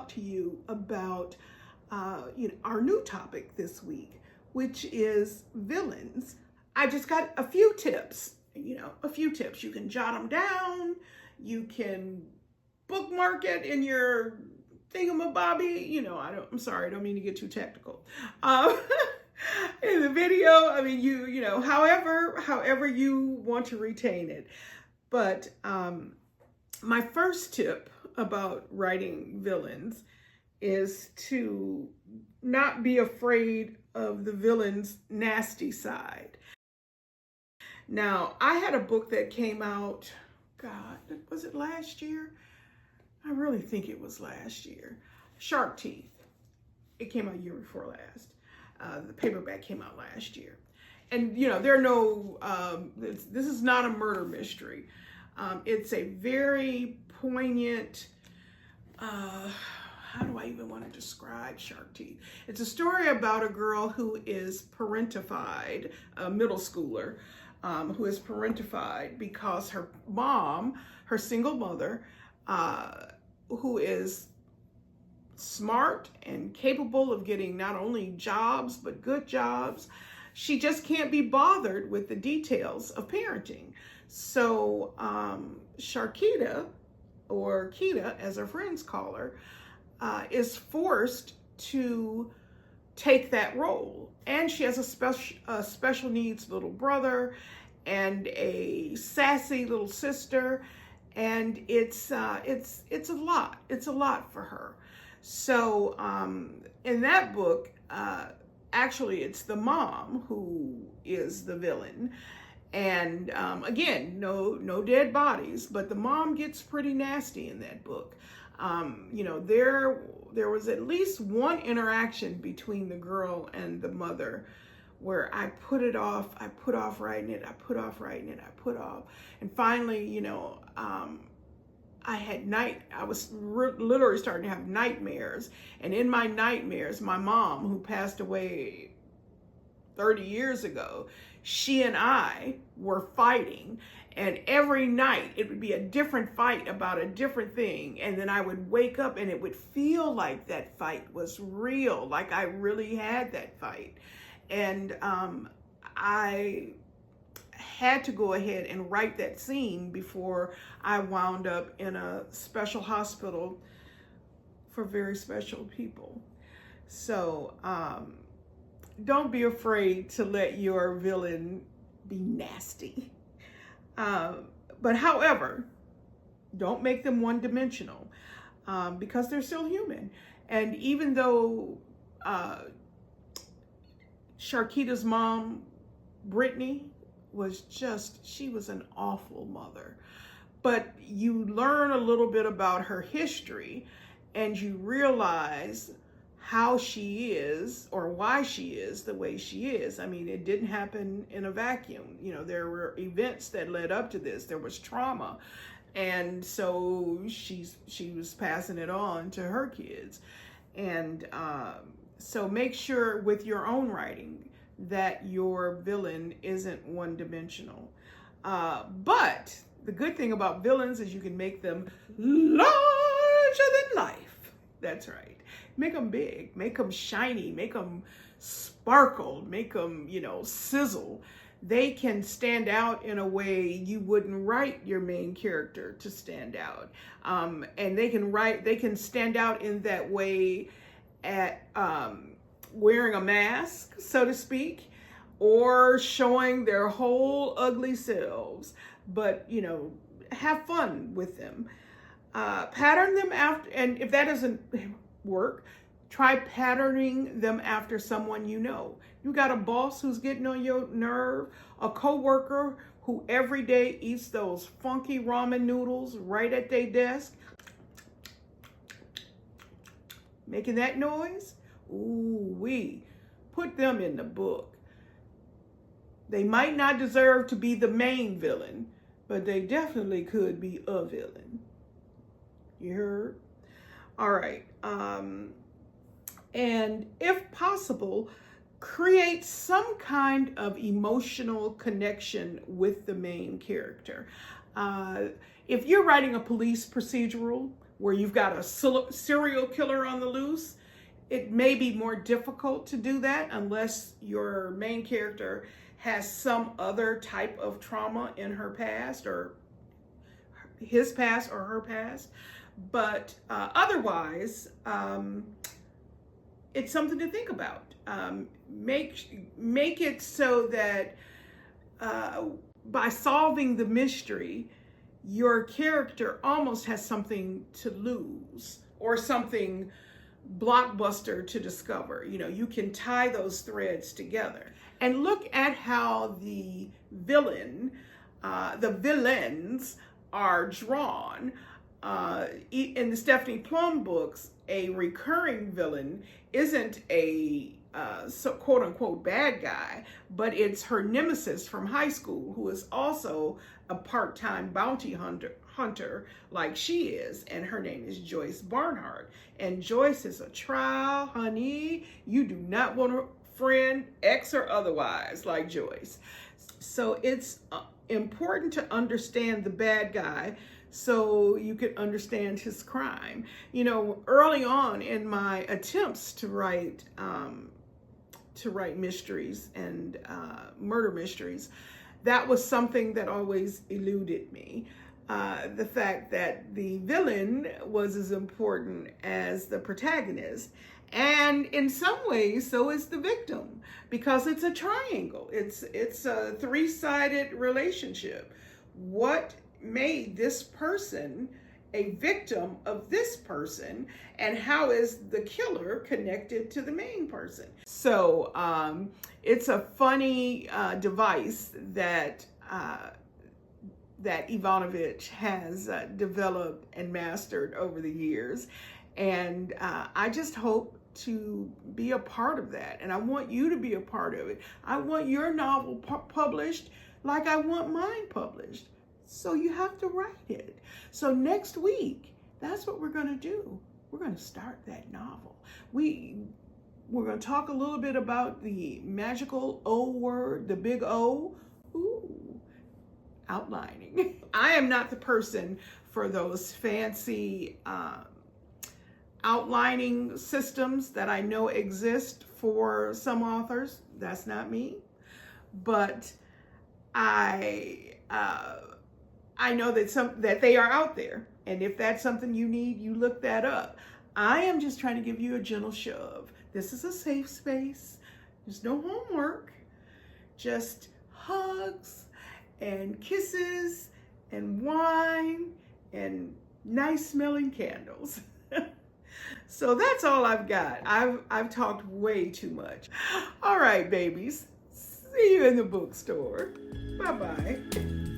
talk to you about our new topic this week, which is villains. I just got a few tips, a few tips. You can jot them down. You can bookmark it in your thingamabobby. I'm sorry, I don't mean to get too technical. In the video, I mean, however you want to retain it. But my first tip about writing villains is to not be afraid of the villain's nasty side. Now, I had a book that came out, God, was it last year? I really think it was last year. Shark Teeth. It came out year before last. The paperback came out last year. And, there are no, this is not a murder mystery. It's a very poignant, how do I even want to describe Shark Teeth? It's a story about a girl who is parentified, a middle schooler, who is parentified because her mom, her single mother, who is smart and capable of getting not only jobs, but good jobs, she just can't be bothered with the details of parenting. So Sharkita, or Kita as her friends call her, is forced to take that role. And she has a special needs little brother and a sassy little sister, and it's a lot. It's a lot for her. So in that book, actually it's the mom who is the villain. And again, no dead bodies, but the mom gets pretty nasty in that book. There was at least one interaction between the girl and the mother where I put off writing it, and finally, I was literally starting to have nightmares. And in my nightmares, my mom, who passed away 30 years ago, she and I were fighting. And every night it would be a different fight about a different thing. And then I would wake up and it would feel like that fight was real, like I really had that fight. And I had to go ahead and write that scene before I wound up in a special hospital for very special people. So don't be afraid to let your villain be nasty. But however, don't make them one-dimensional, because they're still human. And even though Sharkita's mom, Brittany, she was an awful mother. But you learn a little bit about her history and you realize how she is, or why she is the way she is. I mean, it didn't happen in a vacuum. There were events that led up to this. There was trauma. And so she was passing it on to her kids. And so make sure with your own writing that your villain isn't one-dimensional. But the good thing about villains is you can make them larger than life. That's right. Make them big, make them shiny, make them sparkle, make them, sizzle. They can stand out in a way you wouldn't write your main character to stand out. And they can stand out in that way at wearing a mask, so to speak, or showing their whole ugly selves. But, have fun with them. Pattern them after, and if that doesn't work, try patterning them after someone you know. You got a boss who's getting on your nerve, a coworker who every day eats those funky ramen noodles right at their desk, making that noise. Ooh-wee. Put them in the book. They might not deserve to be the main villain, but they definitely could be a villain. You heard? All right. And if possible, create some kind of emotional connection with the main character. If you're writing a police procedural, where you've got a serial killer on the loose, it may be more difficult to do that unless your main character has some other type of trauma in her past, or his past or her past. But otherwise, it's something to think about. Make it so that by solving the mystery, your character almost has something to lose or something blockbuster to discover. You know, you can tie those threads together and look at how the villains are drawn. In the Stephanie Plum books, a recurring villain isn't a quote unquote bad guy, but it's her nemesis from high school, who is also a part-time bounty hunter like she is, and her name is Joyce Barnhart. And Joyce is a trial, honey. You do not want a friend, ex or otherwise, like Joyce. So it's important to understand the bad guy so you could understand his crime. You know, early on in my attempts to write mysteries and murder mysteries, that was something that always eluded me. The fact that the villain was as important as the protagonist. And in some ways, so is the victim, because it's a triangle. It's a three-sided relationship. What made this person a victim of this person, and how is the killer connected to the main person? So it's a funny device that Ivanovich has developed and mastered over the years. And I just hope to be a part of that. And I want you to be a part of it. I want your novel published like I want mine published. So you have to write it. So next week, that's what we're going to do. We're going to start that novel. We're going to talk a little bit about the magical O word, the big O. Ooh, outlining. I am not the person for those fancy outlining systems that I know exist for some authors. That's not me. But I know that they are out there. And if that's something you need, you look that up. I am just trying to give you a gentle shove. This is a safe space. There's no homework. Just hugs and kisses and wine and nice smelling candles. So that's all I've got. I've talked way too much. All right, babies. See you in the bookstore. Bye-bye.